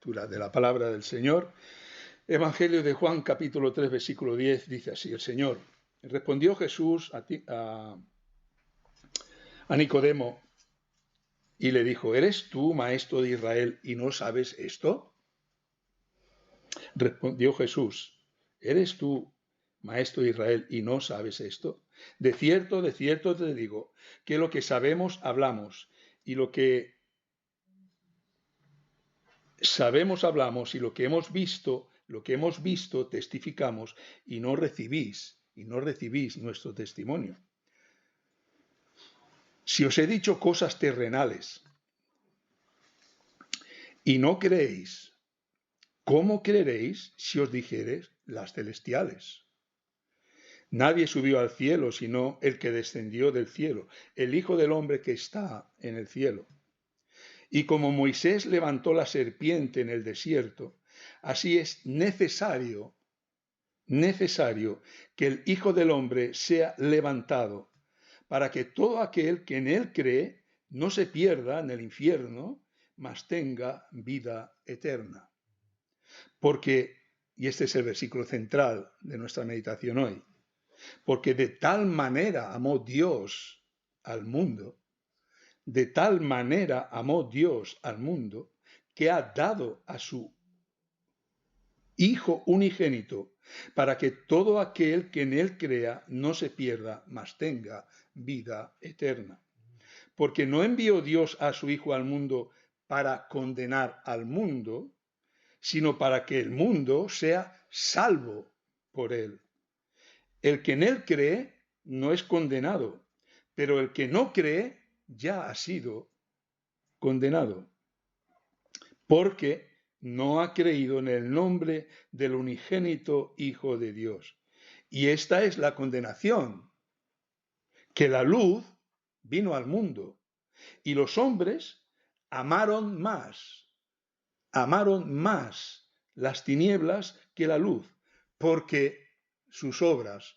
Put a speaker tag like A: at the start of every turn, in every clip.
A: lectura de la palabra del Señor. Evangelio de Juan, capítulo 3, versículo 10, dice así: el Señor. Respondió Jesús a Nicodemo y le dijo: ¿eres tú maestro de Israel y no sabes esto? Respondió Jesús: ¿eres tú maestro de Israel y no sabes esto? De cierto te digo, que lo que sabemos hablamos, y lo que sabemos hablamos, y lo que hemos visto testificamos, y no recibís nuestro testimonio. Si os he dicho cosas terrenales y no creéis, ¿cómo creeréis si os dijere las celestiales? Nadie subió al cielo sino el que descendió del cielo, el Hijo del Hombre que está en el cielo. Y como Moisés levantó la serpiente en el desierto, así es necesario que el Hijo del Hombre sea levantado, para que todo aquel que en él cree no se pierda en el infierno, mas tenga vida eterna. Porque, y este es el versículo central de nuestra meditación hoy, porque de tal manera amó Dios al mundo, de tal manera amó Dios al mundo, que ha dado a su Hijo unigénito, para que todo aquel que en él crea no se pierda, mas tenga vida eterna. Porque no envió Dios a su Hijo al mundo para condenar al mundo, sino para que el mundo sea salvo por él. El que en él cree no es condenado, pero el que no cree ya ha sido condenado, porque no ha creído en el nombre del unigénito Hijo de Dios. Y esta es la condenación, que la luz vino al mundo, y los hombres amaron más las tinieblas que la luz, porque sus obras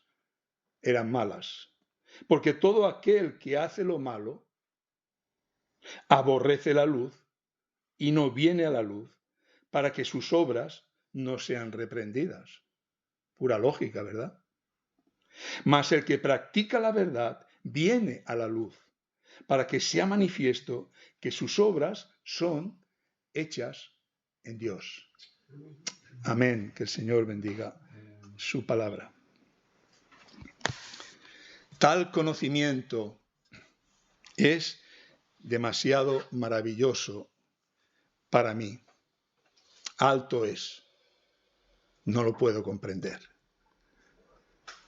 A: eran malas. Porque todo aquel que hace lo malo aborrece la luz y no viene a la luz, para que sus obras no sean reprendidas. Pura lógica, ¿verdad? Mas el que practica la verdad viene a la luz, para que sea manifiesto que sus obras son hechas en Dios. Amén. Que el Señor bendiga su palabra. Tal conocimiento es demasiado maravilloso para mí. Alto es. No lo puedo comprender.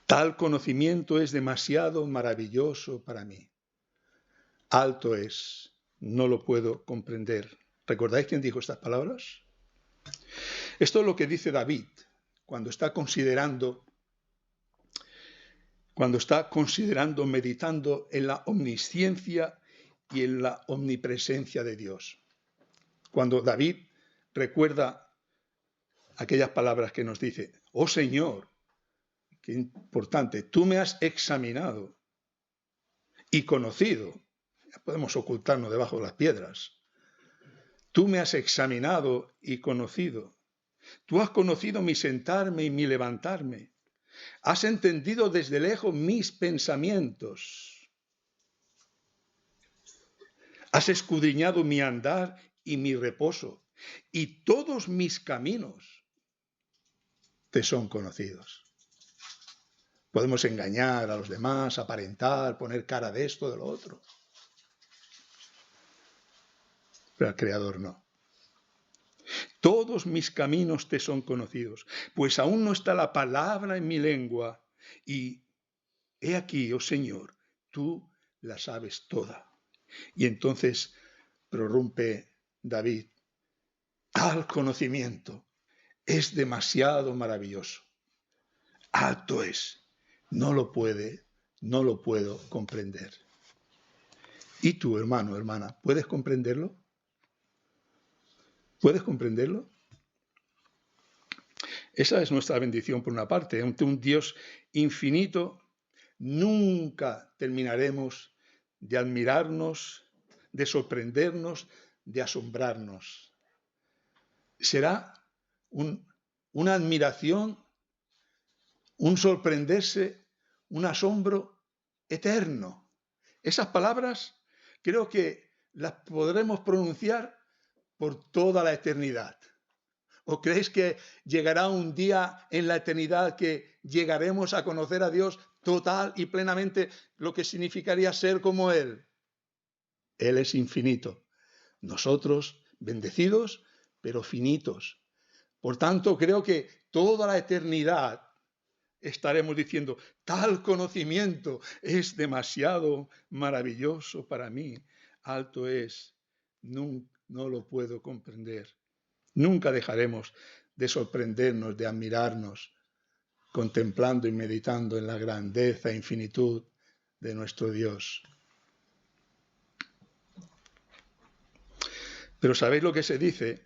A: Tal conocimiento es demasiado maravilloso para mí. Alto es. No lo puedo comprender. ¿Recordáis quién dijo estas palabras? Esto es lo que dice David cuando está considerando, meditando en la omnisciencia y en la omnipresencia de Dios. Cuando David recuerda aquellas palabras que nos dice: oh Señor, qué importante, tú me has examinado y conocido. Ya podemos ocultarnos debajo de las piedras. Tú me has examinado y conocido. Tú has conocido mi sentarme y mi levantarme. Has entendido desde lejos mis pensamientos. Has escudriñado mi andar y mi reposo, y todos mis caminos te son conocidos. Podemos engañar a los demás, aparentar, poner cara de esto, de lo otro. Pero al Creador no. Todos mis caminos te son conocidos, pues aún no está la palabra en mi lengua, y he aquí, oh Señor, tú la sabes toda. Y entonces prorrumpe David: tal conocimiento es demasiado maravilloso. Alto es. No lo puedo comprender. ¿Y tú, hermano, hermana, puedes comprenderlo? ¿Puedes comprenderlo? Esa es nuestra bendición por una parte. Ante un Dios infinito, nunca terminaremos de admirarnos, de sorprendernos, de asombrarnos. será una admiración, un sorprenderse, un asombro eterno. Esas palabras creo que las podremos pronunciar por toda la eternidad. ¿O creéis que llegará un día en la eternidad que llegaremos a conocer a Dios total y plenamente, lo que significaría ser como Él? Él es infinito. Nosotros, bendecidos, pero finitos. Por tanto, creo que toda la eternidad estaremos diciendo, tal conocimiento es demasiado maravilloso para mí. Alto es, no lo puedo comprender. Nunca dejaremos de sorprendernos, de admirarnos, contemplando y meditando en la grandeza e infinitud de nuestro Dios. Pero ¿sabéis lo que se dice?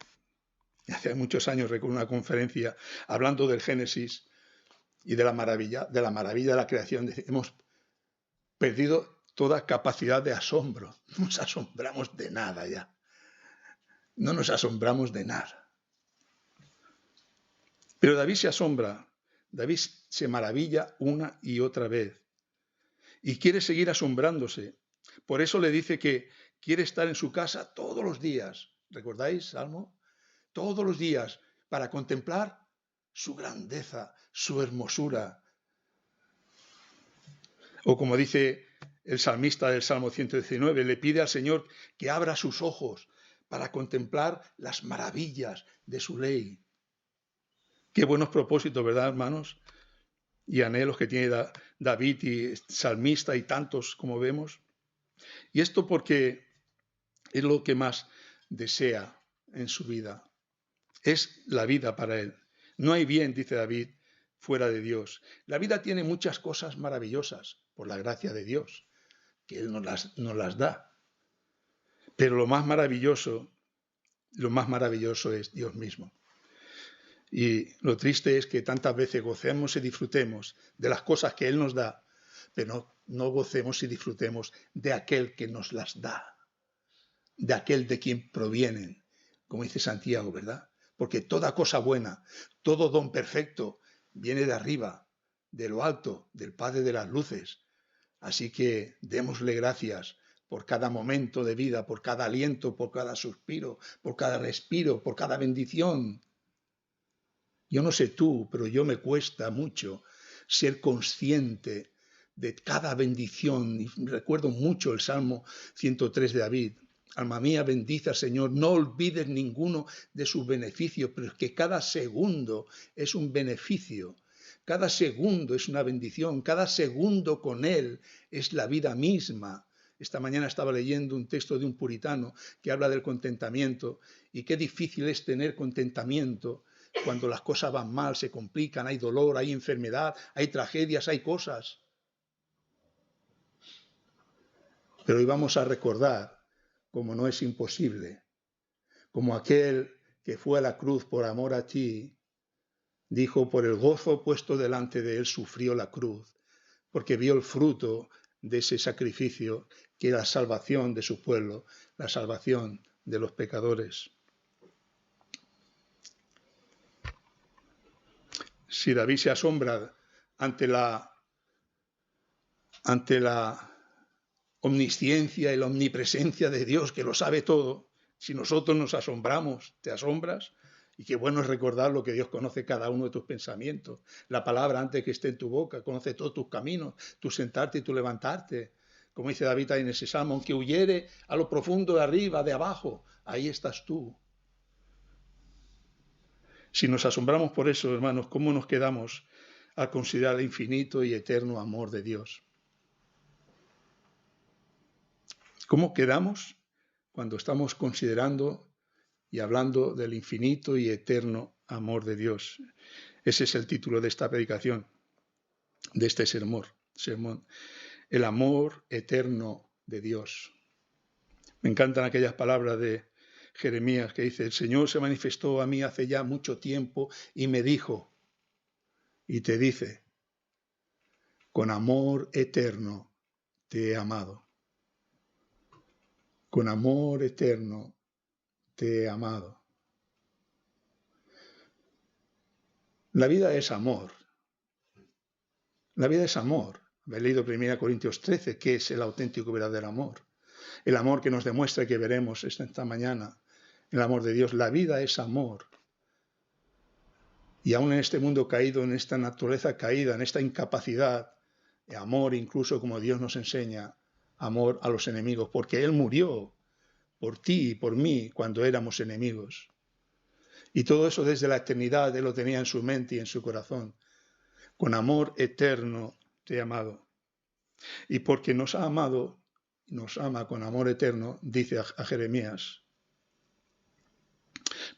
A: Hace muchos años recuerdo una conferencia hablando del Génesis y de la maravilla de la creación. Hemos perdido toda capacidad de asombro. No nos asombramos de nada ya. No nos asombramos de nada. Pero David se asombra, David se maravilla una y otra vez y quiere seguir asombrándose. Por eso le dice que quiere estar en su casa todos los días. ¿Recordáis, Salmo? Todos los días para contemplar su grandeza, su hermosura. O como dice el salmista del Salmo 119, le pide al Señor que abra sus ojos para contemplar las maravillas de su ley. Qué buenos propósitos, ¿verdad, hermanos? Y anhelos que tiene David y salmista y tantos como vemos. Y esto porque es lo que más desea en su vida. Es la vida para él. No hay bien, dice David, fuera de Dios. La vida tiene muchas cosas maravillosas por la gracia de Dios, que Él nos las da. Pero lo más maravilloso es Dios mismo. Y lo triste es que tantas veces gocemos y disfrutemos de las cosas que Él nos da, pero no gocemos y disfrutemos de aquel que nos las da, de aquel de quien provienen, como dice Santiago, ¿verdad? Porque toda cosa buena, todo don perfecto, viene de arriba, de lo alto, del Padre de las luces. Así que démosle gracias por cada momento de vida, por cada aliento, por cada suspiro, por cada respiro, por cada bendición. Yo no sé tú, pero yo me cuesta mucho ser consciente de cada bendición. Y recuerdo mucho el Salmo 103 de David. Alma mía, bendice al Señor, no olvides ninguno de sus beneficios, pero es que cada segundo es un beneficio. Cada segundo es una bendición, cada segundo con Él es la vida misma. Esta mañana estaba leyendo un texto de un puritano que habla del contentamiento y qué difícil es tener contentamiento cuando las cosas van mal, se complican, hay dolor, hay enfermedad, hay tragedias, hay cosas. Pero hoy vamos a recordar, como no es imposible, como aquel que fue a la cruz por amor a ti, dijo, por el gozo puesto delante de él sufrió la cruz, porque vio el fruto de ese sacrificio, que era la salvación de su pueblo, la salvación de los pecadores. Si David se asombra ante la omnisciencia y la omnipresencia de Dios, que lo sabe todo, si nosotros nos asombramos, ¿te asombras? Y qué bueno es recordar lo que Dios conoce cada uno de tus pensamientos. La palabra antes que esté en tu boca, conoce todos tus caminos, tu sentarte y tu levantarte. Como dice David en ese salmo, aunque huyere a lo profundo de arriba, de abajo, ahí estás tú. Si nos asombramos por eso, hermanos, ¿cómo nos quedamos al considerar el infinito y eterno amor de Dios? ¿Cómo quedamos cuando estamos considerando y hablando del infinito y eterno amor de Dios? Ese es el título de esta predicación, de este sermón. El amor eterno de Dios. Me encantan aquellas palabras de Jeremías que dice, el Señor se manifestó a mí hace ya mucho tiempo y me dijo, y te dice, con amor eterno te he amado. Con amor eterno te he amado. La vida es amor. La vida es amor. He leído 1 Corintios 13, que es el auténtico y verdadero amor. El amor que nos demuestra que veremos esta mañana. El amor de Dios. La vida es amor. Y aún en este mundo caído, en esta naturaleza caída, en esta incapacidad, de amor incluso como Dios nos enseña, amor a los enemigos, porque Él murió por ti y por mí cuando éramos enemigos. Y todo eso desde la eternidad Él lo tenía en su mente y en su corazón. Con amor eterno te he amado. Y porque nos ha amado, nos ama con amor eterno, dice a Jeremías,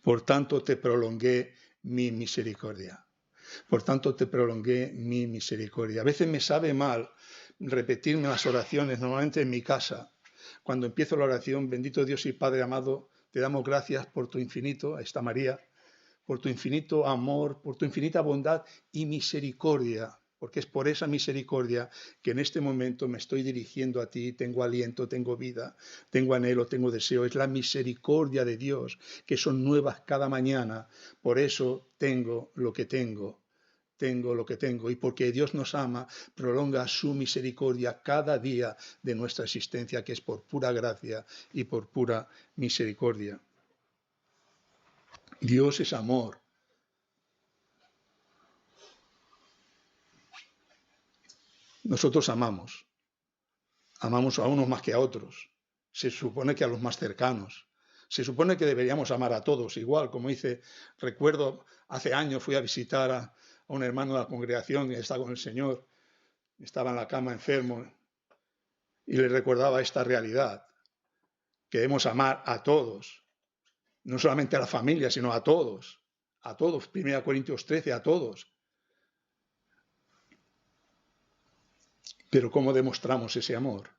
A: por tanto te prolongué mi misericordia. Por tanto te prolongué mi misericordia. A veces me sabe mal repetirme las oraciones, normalmente en mi casa. Cuando empiezo la oración, bendito Dios y Padre amado, te damos gracias por tu infinito, a esta María, por tu infinito amor, por tu infinita bondad y misericordia, porque es por esa misericordia que en este momento me estoy dirigiendo a ti, tengo aliento, tengo vida, tengo anhelo, tengo deseo. Es la misericordia de Dios, que son nuevas cada mañana. Por eso tengo lo que tengo. Tengo lo que tengo, y porque Dios nos ama, prolonga su misericordia cada día de nuestra existencia, que es por pura gracia y por pura misericordia. Dios es amor. Nosotros amamos a unos más que a otros. Se supone que a los más cercanos. Se supone que deberíamos amar a todos igual, como dice, recuerdo, hace años fui a visitar a un hermano de la congregación que está con el Señor, estaba en la cama enfermo, y le recordaba esta realidad, que debemos amar a todos, no solamente a la familia, sino a todos, 1 Corintios 13, a todos. Pero ¿cómo demostramos ese amor?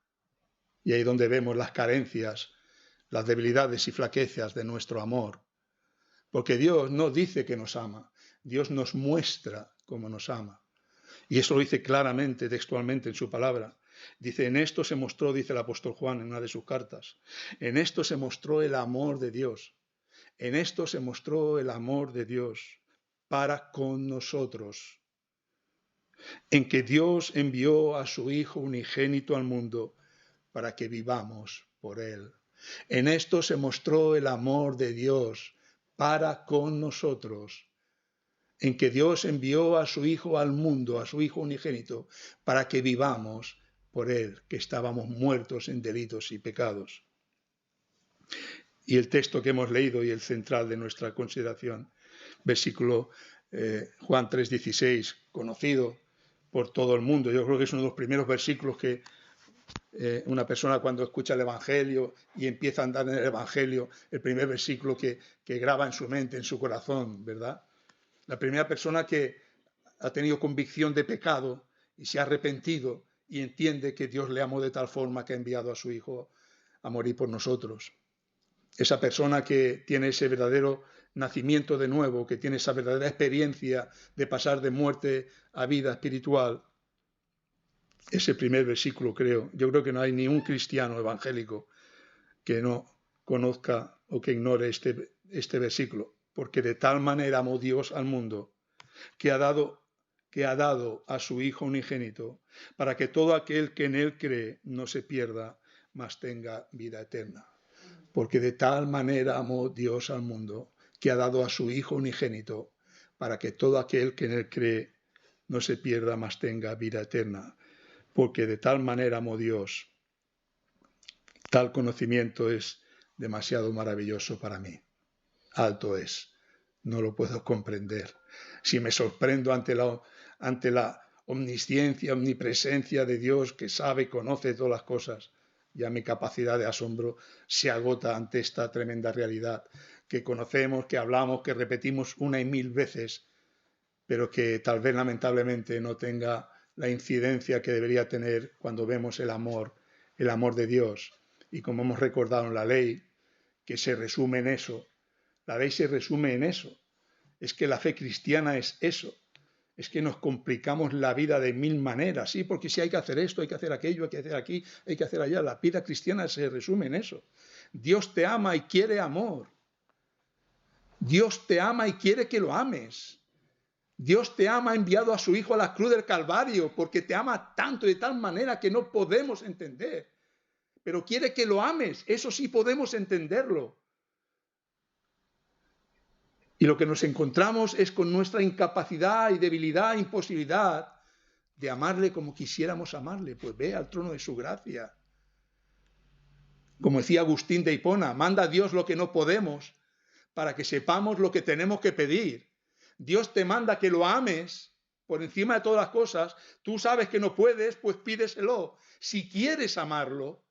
A: Y ahí es donde vemos las carencias, las debilidades y flaquezas de nuestro amor. Porque Dios no dice que nos ama, Dios nos muestra cómo nos ama. Y eso lo dice claramente, textualmente en su palabra. Dice, en esto se mostró, dice el apóstol Juan en una de sus cartas, en esto se mostró el amor de Dios. En esto se mostró el amor de Dios para con nosotros, en que Dios envió a su Hijo unigénito al mundo para que vivamos por Él. En esto se mostró el amor de Dios para con nosotros, en que Dios envió a su Hijo al mundo, a su Hijo unigénito, para que vivamos por Él, que estábamos muertos en delitos y pecados. Y el texto que hemos leído y el central de nuestra consideración, versículo Juan 3:16, conocido por todo el mundo. Yo creo que es uno de los primeros versículos que una persona cuando escucha el Evangelio y empieza a andar en el Evangelio, el primer versículo que graba en su mente, en su corazón, ¿verdad? La primera persona que ha tenido convicción de pecado y se ha arrepentido y entiende que Dios le amó de tal forma que ha enviado a su Hijo a morir por nosotros. Esa persona que tiene ese verdadero nacimiento de nuevo, que tiene esa verdadera experiencia de pasar de muerte a vida espiritual, ese primer versículo yo creo que no hay ni un cristiano evangélico que no conozca o que ignore este versículo, porque de tal manera amó Dios al mundo que ha dado a su Hijo unigénito, para que todo aquel que en Él cree no se pierda, mas tenga vida eterna. Porque de tal manera amó Dios al mundo, que ha dado a su Hijo unigénito, para que todo aquel que en Él cree no se pierda, mas tenga vida eterna. Porque de tal manera amó Dios. Tal conocimiento es demasiado maravilloso para mí. Alto es. No lo puedo comprender. Si me sorprendo ante la omnisciencia, omnipresencia de Dios que sabe y conoce todas las cosas, ya mi capacidad de asombro se agota ante esta tremenda realidad que conocemos, que hablamos, que repetimos una y mil veces, pero que tal vez lamentablemente no tenga la incidencia que debería tener cuando vemos el amor de Dios. Y como hemos recordado en la ley, que se resume en eso, la ley se resume en eso. Es que la fe cristiana es eso. Es que nos complicamos la vida de mil maneras, sí, porque si hay que hacer esto, hay que hacer aquello, hay que hacer aquí, hay que hacer allá. La vida cristiana se resume en eso. Dios te ama y quiere amor. Dios te ama y quiere que lo ames. Dios te ama, ha enviado a su Hijo a la cruz del Calvario, porque te ama tanto y de tal manera que no podemos entender. Pero quiere que lo ames, eso sí podemos entenderlo. Y lo que nos encontramos es con nuestra incapacidad y debilidad, imposibilidad de amarle como quisiéramos amarle. Pues ve al trono de su gracia. Como decía Agustín de Hipona, manda a Dios lo que no podemos para que sepamos lo que tenemos que pedir. Dios te manda que lo ames por encima de todas las cosas. Tú sabes que no puedes, pues pídeselo. Si quieres amarlo,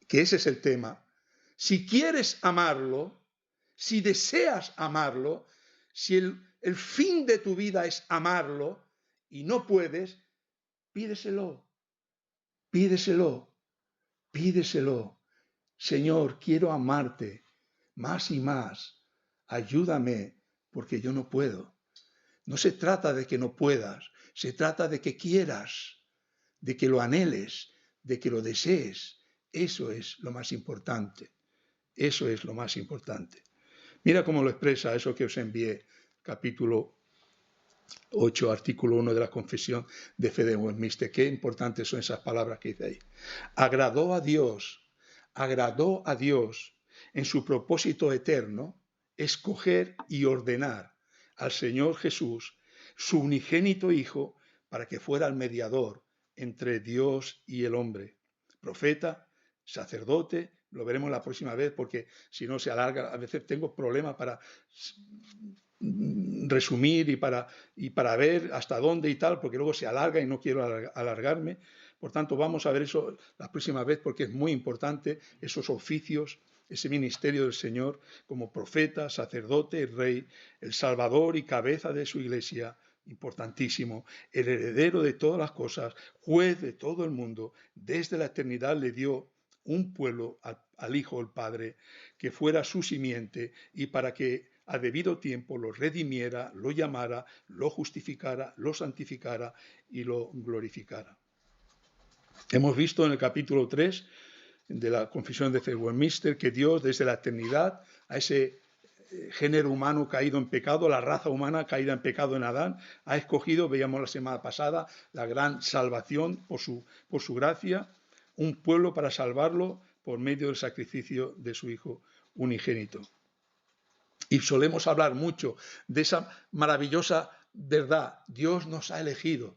A: que ese es el tema, si quieres amarlo, si deseas amarlo, si el fin de tu vida es amarlo y no puedes, pídeselo, pídeselo, pídeselo. Señor, quiero amarte más y más. Ayúdame porque yo no puedo. No se trata de que no puedas, se trata de que quieras, de que lo anheles, de que lo desees. Eso es lo más importante. Eso es lo más importante. Mira cómo lo expresa eso que os envié, capítulo 8, artículo 1 de la Confesión de Fe de Westminster. Qué importantes son esas palabras que dice ahí. Agradó a Dios en su propósito eterno escoger y ordenar al Señor Jesús, su unigénito Hijo, para que fuera el mediador entre Dios y el hombre. Profeta, sacerdote, lo veremos la próxima vez porque si no se alarga, a veces tengo problemas para resumir y para ver hasta dónde y tal, porque luego se alarga y no quiero alargarme. Por tanto, vamos a ver eso la próxima vez porque es muy importante esos oficios, ese ministerio del Señor como profeta, sacerdote, rey, el salvador y cabeza de su iglesia, importantísimo, el heredero de todas las cosas, juez de todo el mundo, desde la eternidad le dio un pueblo al Hijo, el Padre, que fuera su simiente y para que a debido tiempo lo redimiera, lo llamara, lo justificara, lo santificara y lo glorificara. Hemos visto en el capítulo 3 de la Confesión de Westminster que Dios desde la eternidad a ese género humano caído en pecado, la raza humana caída en pecado en Adán, ha escogido, veíamos la semana pasada, la gran salvación por su gracia, un pueblo para salvarlo por medio del sacrificio de su Hijo unigénito. Y solemos hablar mucho de esa maravillosa verdad. Dios nos ha elegido.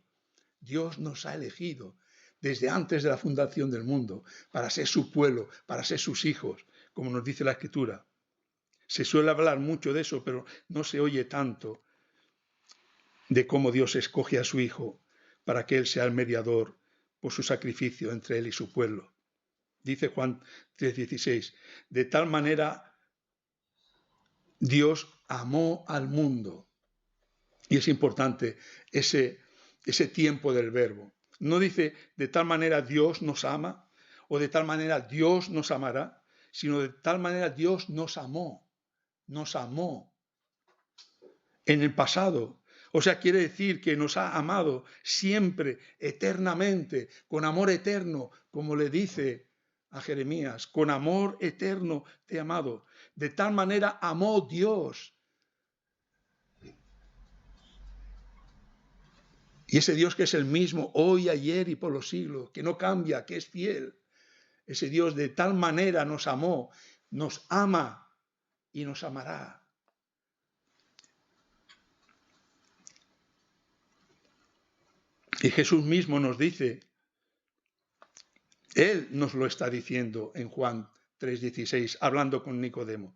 A: Dios nos ha elegido desde antes de la fundación del mundo para ser su pueblo, para ser sus hijos, como nos dice la Escritura. Se suele hablar mucho de eso, pero no se oye tanto de cómo Dios escoge a su Hijo para que Él sea el mediador por su sacrificio entre Él y su pueblo. Dice Juan 3:16, de tal manera Dios amó al mundo. Y es importante ese tiempo del verbo. No dice de tal manera Dios nos ama o de tal manera Dios nos amará, sino de tal manera Dios nos amó en el pasado. O sea, quiere decir que nos ha amado siempre, eternamente, con amor eterno, como le dice a Jeremías, con amor eterno te he amado. De tal manera amó Dios. Y ese Dios que es el mismo hoy, ayer y por los siglos, que no cambia, que es fiel. Ese Dios de tal manera nos amó, nos ama y nos amará. Y Jesús mismo nos dice, Él nos lo está diciendo en Juan 3:16, hablando con Nicodemo.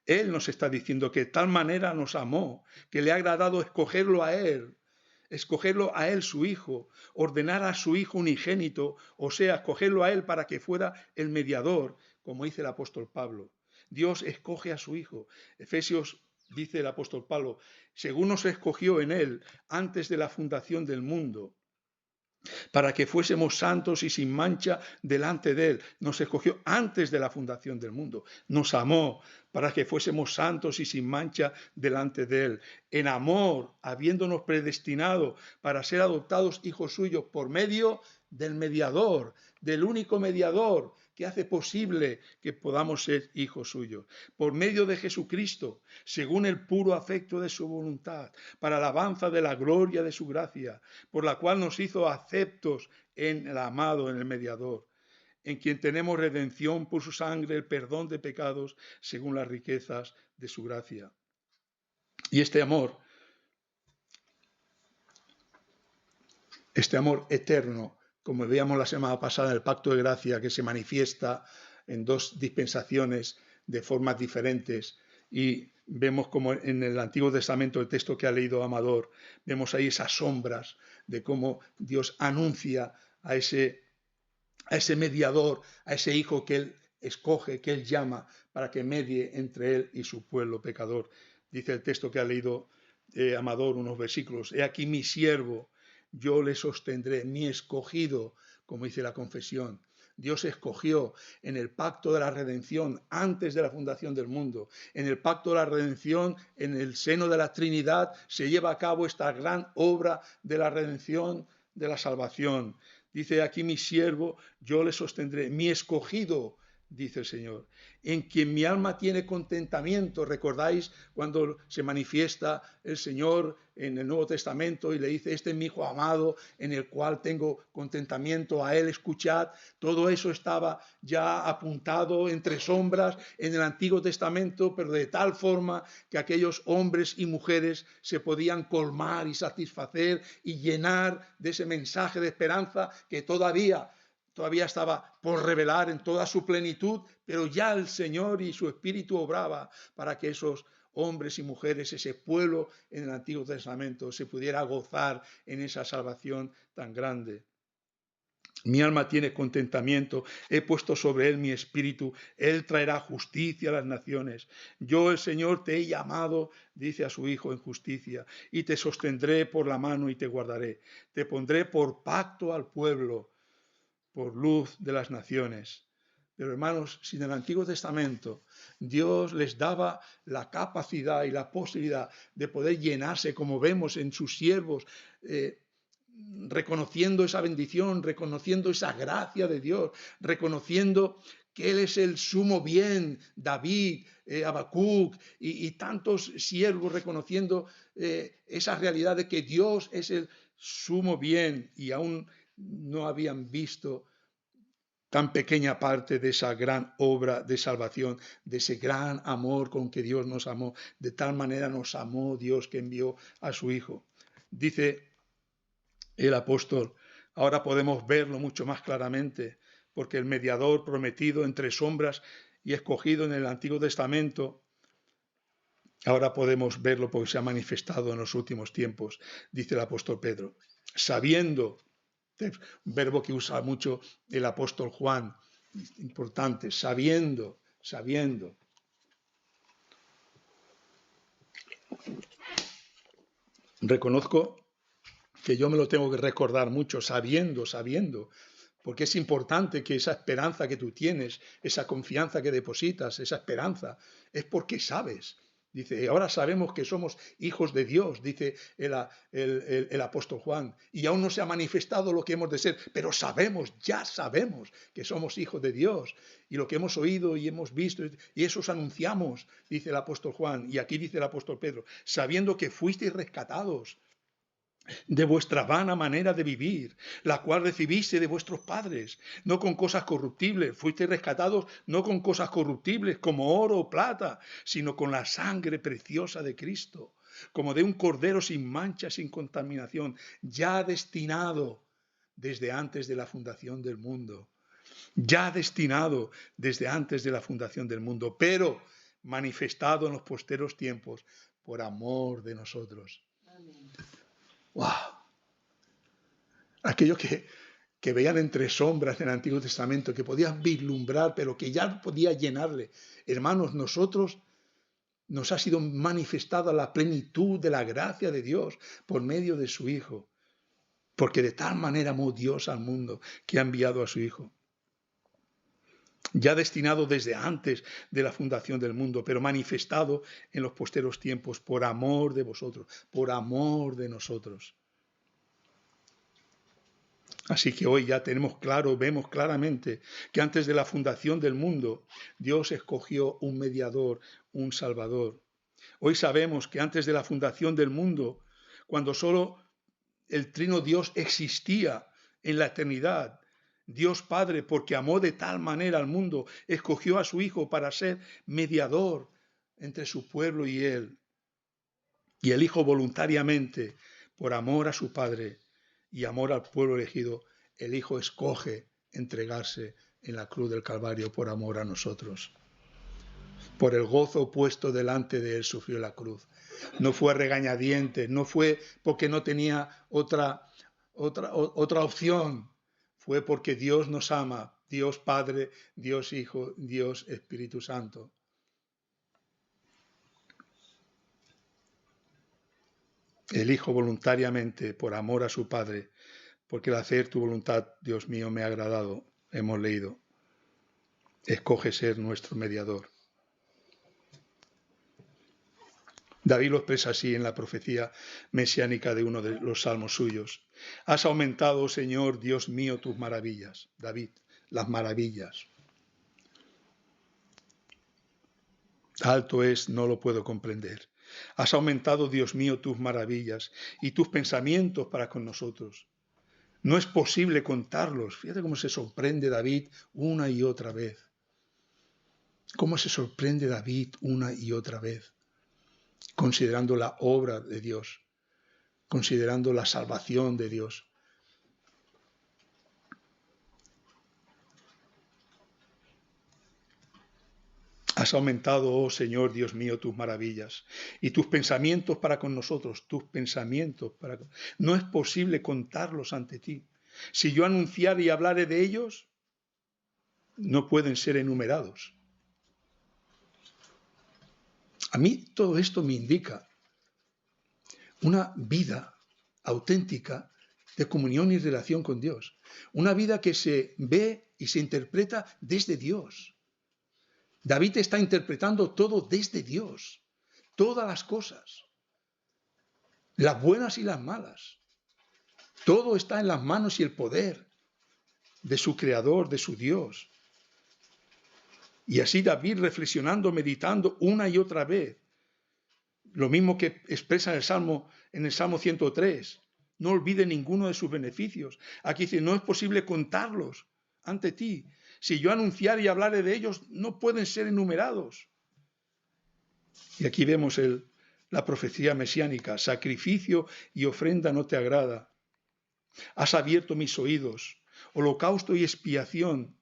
A: Él nos está diciendo que de tal manera nos amó, que le ha agradado escogerlo a Él su Hijo, ordenar a su Hijo unigénito, o sea, escogerlo a Él para que fuera el mediador, como dice el apóstol Pablo. Dios escoge a su Hijo. Efesios dice el apóstol Pablo, según nos escogió en Él antes de la fundación del mundo, para que fuésemos santos y sin mancha delante de Él. Nos escogió antes de la fundación del mundo. Nos amó para que fuésemos santos y sin mancha delante de Él. En amor, habiéndonos predestinado para ser adoptados hijos suyos por medio del mediador, del único mediador que hace posible que podamos ser hijos suyos, por medio de Jesucristo, según el puro afecto de su voluntad, para alabanza de la gloria de su gracia, por la cual nos hizo aceptos en el amado, en el mediador, en quien tenemos redención por su sangre, el perdón de pecados, según las riquezas de su gracia. Y este amor eterno, como veíamos la semana pasada, el pacto de gracia que se manifiesta en dos dispensaciones de formas diferentes, y vemos como en el Antiguo Testamento, el texto que ha leído Amador, vemos ahí esas sombras de cómo Dios anuncia a ese mediador, a ese hijo que él escoge, que él llama para que medie entre él y su pueblo pecador. Dice el texto que ha leído Amador, unos versículos: he aquí mi siervo, yo le sostendré, mi escogido, como dice la confesión. Dios escogió en el pacto de la redención antes de la fundación del mundo. En el pacto de la redención, en el seno de la Trinidad, se lleva a cabo esta gran obra de la redención, de la salvación. Dice aquí mi siervo, yo le sostendré, mi escogido, dice el Señor, en quien mi alma tiene contentamiento. ¿Recordáis cuando se manifiesta el Señor en el Nuevo Testamento y le dice: este es mi hijo amado, en el cual tengo contentamiento, a él escuchad? Todo eso estaba ya apuntado entre sombras en el Antiguo Testamento, pero de tal forma que aquellos hombres y mujeres se podían colmar y satisfacer y llenar de ese mensaje de esperanza que todavía estaba por revelar en toda su plenitud, pero ya el Señor y su Espíritu obraba para que esos hombres y mujeres, ese pueblo en el Antiguo Testamento, se pudiera gozar en esa salvación tan grande. Mi alma tiene contentamiento, he puesto sobre él mi espíritu, él traerá justicia a las naciones. Yo, el Señor, te he llamado, dice a su Hijo, en justicia, y te sostendré por la mano y te guardaré. Te pondré por pacto al pueblo, por luz de las naciones. Pero hermanos, si en el Antiguo Testamento Dios les daba la capacidad y la posibilidad de poder llenarse, como vemos en sus siervos, reconociendo esa bendición, reconociendo esa gracia de Dios, reconociendo que Él es el sumo bien, David, Habacuc y tantos siervos reconociendo esa realidad de que Dios es el sumo bien, y aún no habían visto tan pequeña parte de esa gran obra de salvación, de ese gran amor con que Dios nos amó. De tal manera nos amó Dios que envió a su Hijo. Dice el apóstol: ahora podemos verlo mucho más claramente, porque el mediador prometido entre sombras y escogido en el Antiguo Testamento, ahora podemos verlo porque se ha manifestado en los últimos tiempos, dice el apóstol Pedro, sabiendo, un verbo que usa mucho el apóstol Juan, importante, sabiendo. Reconozco que yo me lo tengo que recordar mucho, sabiendo, porque es importante que esa esperanza que tú tienes, esa confianza que depositas, esa esperanza, es porque sabes. Dice, ahora sabemos que somos hijos de Dios, dice el apóstol Juan, y aún no se ha manifestado lo que hemos de ser, pero ya sabemos que somos hijos de Dios, y lo que hemos oído y hemos visto, y eso os anunciamos, dice el apóstol Juan, y aquí dice el apóstol Pedro, sabiendo que fuisteis rescatados de vuestra vana manera de vivir, la cual recibiste de vuestros padres, no con cosas corruptibles, fuisteis rescatados no con cosas corruptibles como oro o plata, sino con la sangre preciosa de Cristo, como de un cordero sin mancha, sin contaminación, ya destinado desde antes de la fundación del mundo, pero manifestado en los posteros tiempos por amor de nosotros. Amén. ¡Wow! Aquello que veían entre sombras en el Antiguo Testamento, que podían vislumbrar, pero que ya podía llenarle. Hermanos, nosotros nos ha sido manifestada la plenitud de la gracia de Dios por medio de su Hijo, porque de tal manera amó Dios al mundo que ha enviado a su Hijo, ya destinado desde antes de la fundación del mundo, pero manifestado en los posteros tiempos por amor de vosotros, por amor de nosotros. Así que hoy ya tenemos claro, vemos claramente que antes de la fundación del mundo, Dios escogió un mediador, un salvador. Hoy sabemos que antes de la fundación del mundo, cuando solo el trino Dios existía en la eternidad, Dios Padre, porque amó de tal manera al mundo, escogió a su Hijo para ser mediador entre su pueblo y Él. Y el Hijo voluntariamente, por amor a su Padre y amor al pueblo elegido, el Hijo escoge entregarse en la cruz del Calvario por amor a nosotros. Por el gozo puesto delante de Él sufrió la cruz. No fue regañadientes, no fue porque no tenía otra opción. Fue porque Dios nos ama, Dios Padre, Dios Hijo, Dios Espíritu Santo. El Hijo voluntariamente, por amor a su Padre, porque el hacer tu voluntad, Dios mío, me ha agradado, hemos leído. Escoge ser nuestro mediador. David lo expresa así en la profecía mesiánica de uno de los salmos suyos. Has aumentado, Señor, Dios mío, tus maravillas. David, las maravillas. Alto es, no lo puedo comprender. Has aumentado, Dios mío, tus maravillas y tus pensamientos para con nosotros. No es posible contarlos. Fíjate cómo se sorprende David una y otra vez. Cómo se sorprende David una y otra vez, considerando la obra de Dios, considerando la salvación de Dios. Has aumentado, oh Señor, Dios mío, tus maravillas y tus pensamientos para con nosotros, tus pensamientos para con... No es posible contarlos ante ti. Si yo anunciare y hablare de ellos, no pueden ser enumerados. A mí todo esto me indica una vida auténtica de comunión y relación con Dios. Una vida que se ve y se interpreta desde Dios. David está interpretando todo desde Dios. Todas las cosas. Las buenas y las malas. Todo está en las manos y el poder de su Creador, de su Dios. Y así David reflexionando, meditando una y otra vez. Lo mismo que expresa en el Salmo 103. No olvide ninguno de sus beneficios. Aquí dice, no es posible contarlos ante ti. Si yo anunciare y hablare de ellos, no pueden ser enumerados. Y aquí vemos la profecía mesiánica. Sacrificio y ofrenda no te agrada. Has abierto mis oídos. Holocausto y expiación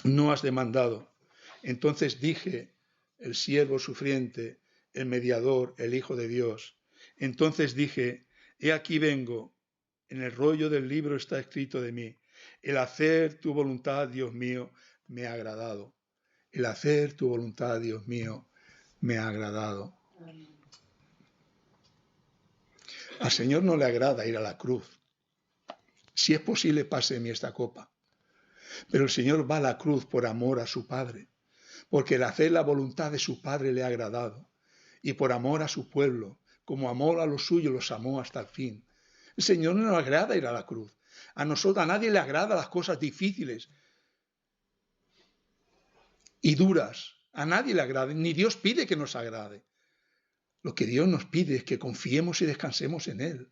A: no has demandado. Entonces dije, el siervo sufriente, el mediador, el Hijo de Dios. Entonces dije, he aquí vengo, en el rollo del libro está escrito de mí, el hacer tu voluntad, Dios mío, me ha agradado. El hacer tu voluntad, Dios mío, me ha agradado. Al Señor no le agrada ir a la cruz. Si es posible, pase de mí esta copa. Pero el Señor va a la cruz por amor a su Padre, porque el hacer la voluntad de su Padre le ha agradado, y por amor a su pueblo, como amor a los suyos, los amó hasta el fin. El Señor no le agrada ir a la cruz. A nosotros, a nadie le agrada las cosas difíciles y duras. A nadie le agrada, ni Dios pide que nos agrade. Lo que Dios nos pide es que confiemos y descansemos en Él,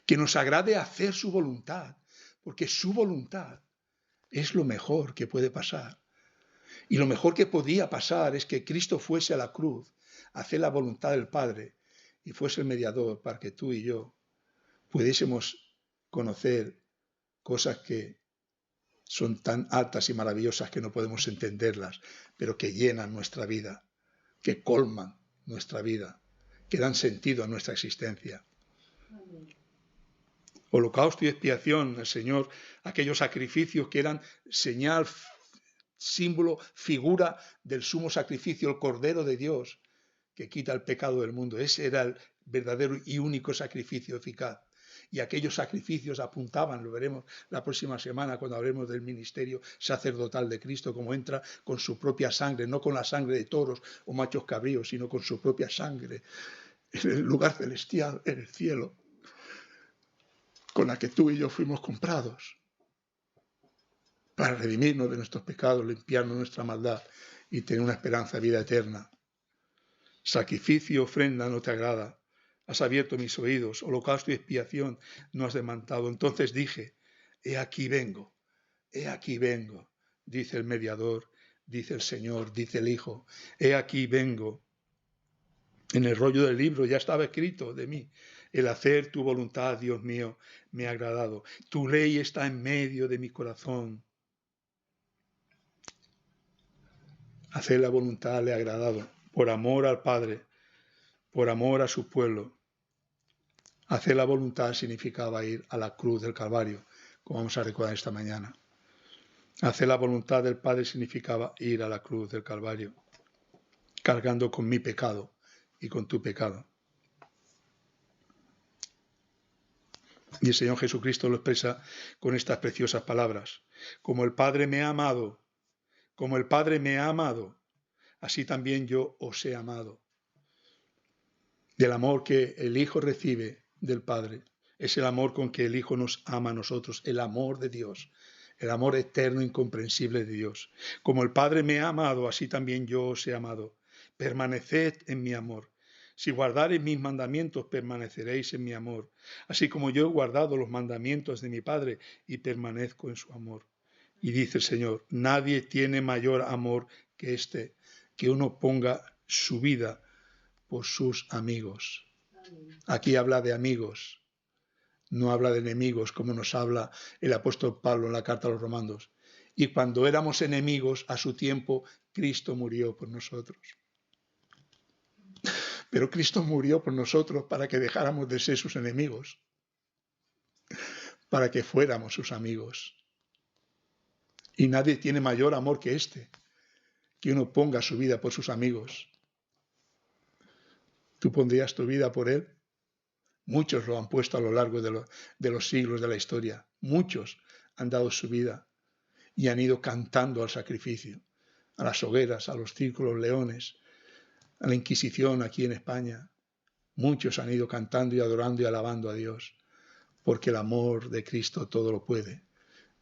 A: que nos agrade hacer su voluntad, porque su voluntad es lo mejor que puede pasar. Y lo mejor que podía pasar es que Cristo fuese a la cruz, a hacer la voluntad del Padre, y fuese el mediador para que tú y yo pudiésemos conocer cosas que son tan altas y maravillosas que no podemos entenderlas, pero que llenan nuestra vida, que colman nuestra vida, que dan sentido a nuestra existencia. Holocausto y expiación, el Señor, aquellos sacrificios que eran señal, símbolo, figura del sumo sacrificio, el Cordero de Dios, que quita el pecado del mundo. Ese era el verdadero y único sacrificio eficaz. Y aquellos sacrificios apuntaban, lo veremos la próxima semana cuando hablemos del ministerio sacerdotal de Cristo, como entra con su propia sangre, no con la sangre de toros o machos cabríos, sino con su propia sangre, en el lugar celestial, en el cielo. con la que tú y yo fuimos comprados, para redimirnos de nuestros pecados, limpiarnos nuestra maldad y tener una esperanza de vida eterna. Sacrificio y ofrenda no te agrada. Has abierto mis oídos, holocausto y expiación no has demandado. Entonces dije, he aquí vengo, dice el mediador, dice el Señor, dice el Hijo, he aquí vengo. En el rollo del libro ya estaba escrito de mí, el hacer tu voluntad, Dios mío, me ha agradado. Tu ley está en medio de mi corazón. Hacer la voluntad le ha agradado, por amor al Padre, por amor a su pueblo. Hacer la voluntad significaba ir a la cruz del Calvario, como vamos a recordar esta mañana. Hacer la voluntad del Padre significaba ir a la cruz del Calvario, cargando con mi pecado y con tu pecado. Y el Señor Jesucristo lo expresa con estas preciosas palabras. Como el Padre me ha amado, como el Padre me ha amado, así también yo os he amado. Del amor que el Hijo recibe del Padre, es el amor con que el Hijo nos ama a nosotros, el amor de Dios, el amor eterno e incomprensible de Dios. Como el Padre me ha amado, así también yo os he amado. Permaneced en mi amor. Si guardareis mis mandamientos, permaneceréis en mi amor, así como yo he guardado los mandamientos de mi Padre y permanezco en su amor. Y dice el Señor, nadie tiene mayor amor que este, que uno ponga su vida por sus amigos. Aquí habla de amigos, no habla de enemigos, como nos habla el apóstol Pablo en la carta a los Romanos. Y cuando éramos enemigos, a su tiempo, Cristo murió por nosotros. Pero Cristo murió por nosotros para que dejáramos de ser sus enemigos, para que fuéramos sus amigos. Y nadie tiene mayor amor que este, que uno ponga su vida por sus amigos. ¿Tú pondrías tu vida por él? Muchos lo han puesto a lo largo de los siglos de la historia. Muchos han dado su vida y han ido cantando al sacrificio, a las hogueras, a los círculos leones, a la Inquisición aquí en España. Muchos han ido cantando y adorando y alabando a Dios, porque el amor de Cristo todo lo puede.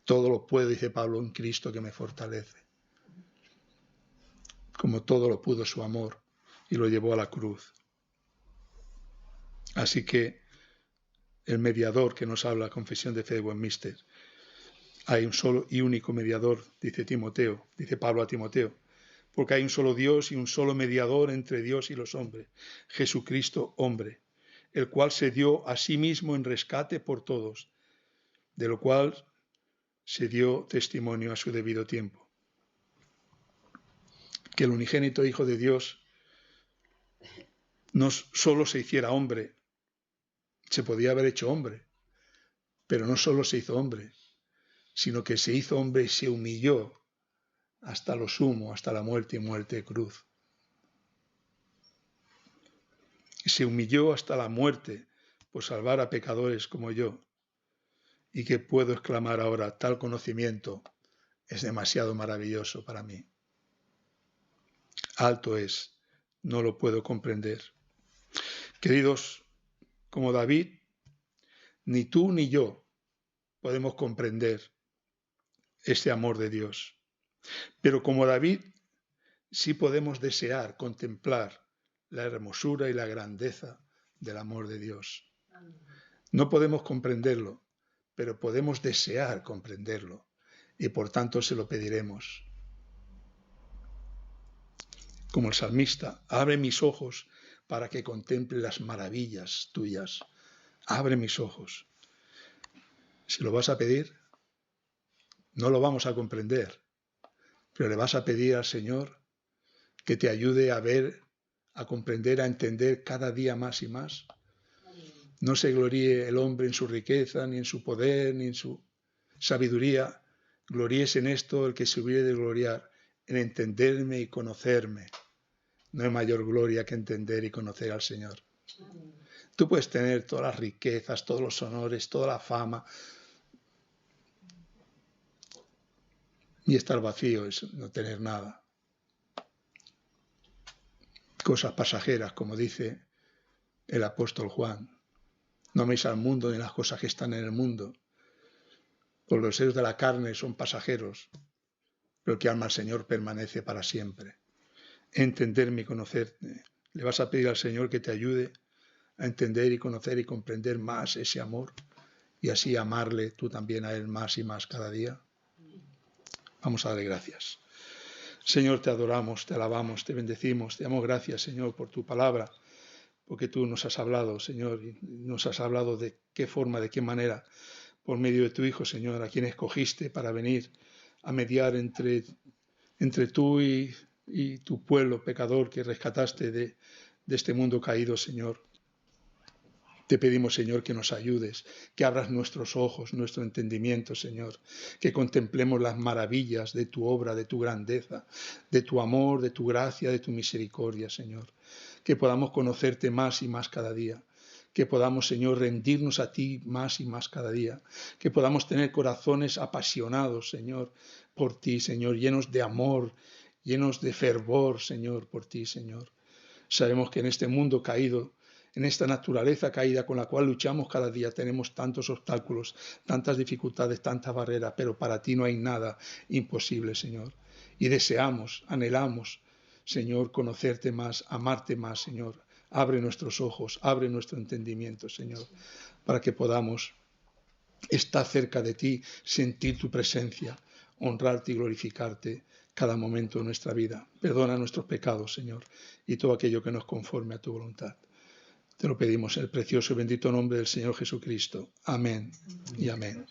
A: Todo lo puede, dice Pablo, en Cristo que me fortalece. Como todo lo pudo su amor y lo llevó a la cruz. Así que el mediador que nos habla, confesión de fe de Westminster, hay un solo y único mediador, dice Pablo a Timoteo, porque hay un solo Dios y un solo mediador entre Dios y los hombres, Jesucristo hombre, el cual se dio a sí mismo en rescate por todos, de lo cual se dio testimonio a su debido tiempo. Que el unigénito Hijo de Dios no solo se hiciera hombre, se podía haber hecho hombre, pero no solo se hizo hombre, sino que se hizo hombre y se humilló hasta lo sumo, hasta la muerte y muerte de cruz. Se humilló hasta la muerte por salvar a pecadores como yo. ¿Y qué puedo exclamar ahora? Tal conocimiento es demasiado maravilloso para mí. Alto es, no lo puedo comprender. Queridos, como David, ni tú ni yo podemos comprender este amor de Dios. Pero como David, sí podemos desear, contemplar la hermosura y la grandeza del amor de Dios. No podemos comprenderlo, pero podemos desear comprenderlo y por tanto se lo pediremos. Como el salmista, abre mis ojos para que contemple las maravillas tuyas. Abre mis ojos. Si lo vas a pedir, no lo vamos a comprender, pero le vas a pedir al Señor que te ayude a ver, a comprender, a entender cada día más y más. No se gloríe el hombre en su riqueza, ni en su poder, ni en su sabiduría. Gloríese en esto el que se hubiere de gloriar, en entenderme y conocerme. No hay mayor gloria que entender y conocer al Señor. Tú puedes tener todas las riquezas, todos los honores, toda la fama, y estar vacío es no tener nada. Cosas pasajeras, como dice el apóstol Juan. No améis al mundo ni las cosas que están en el mundo. Porque los deseos de la carne son pasajeros, pero el que ama al Señor permanece para siempre. Entenderme y conocerte. Le vas a pedir al Señor que te ayude a entender y conocer y comprender más ese amor y así amarle tú también a Él más y más cada día. Vamos a darle gracias. Señor, te adoramos, te alabamos, te bendecimos, te damos gracias, Señor, por tu palabra, porque tú nos has hablado, Señor, y nos has hablado de qué forma, de qué manera, por medio de tu Hijo, Señor, a quien escogiste para venir a mediar entre tú y tu pueblo pecador que rescataste de este mundo caído, Señor. Te pedimos, Señor, que nos ayudes, que abras nuestros ojos, nuestro entendimiento, Señor, que contemplemos las maravillas de tu obra, de tu grandeza, de tu amor, de tu gracia, de tu misericordia, Señor. Que podamos conocerte más y más cada día. Que podamos, Señor, rendirnos a ti más y más cada día. Que podamos tener corazones apasionados, Señor, por ti, Señor, llenos de amor, llenos de fervor, Señor, por ti, Señor. Sabemos que en este mundo caído, en esta naturaleza caída con la cual luchamos cada día, tenemos tantos obstáculos, tantas dificultades, tantas barreras, pero para ti no hay nada imposible, Señor. Y deseamos, anhelamos, Señor, conocerte más, amarte más, Señor. Abre nuestros ojos, abre nuestro entendimiento, Señor, para que podamos estar cerca de ti, sentir tu presencia, honrarte y glorificarte cada momento de nuestra vida. Perdona nuestros pecados, Señor, y todo aquello que nos conforme a tu voluntad. Te lo pedimos en el precioso y bendito nombre del Señor Jesucristo. Amén y amén.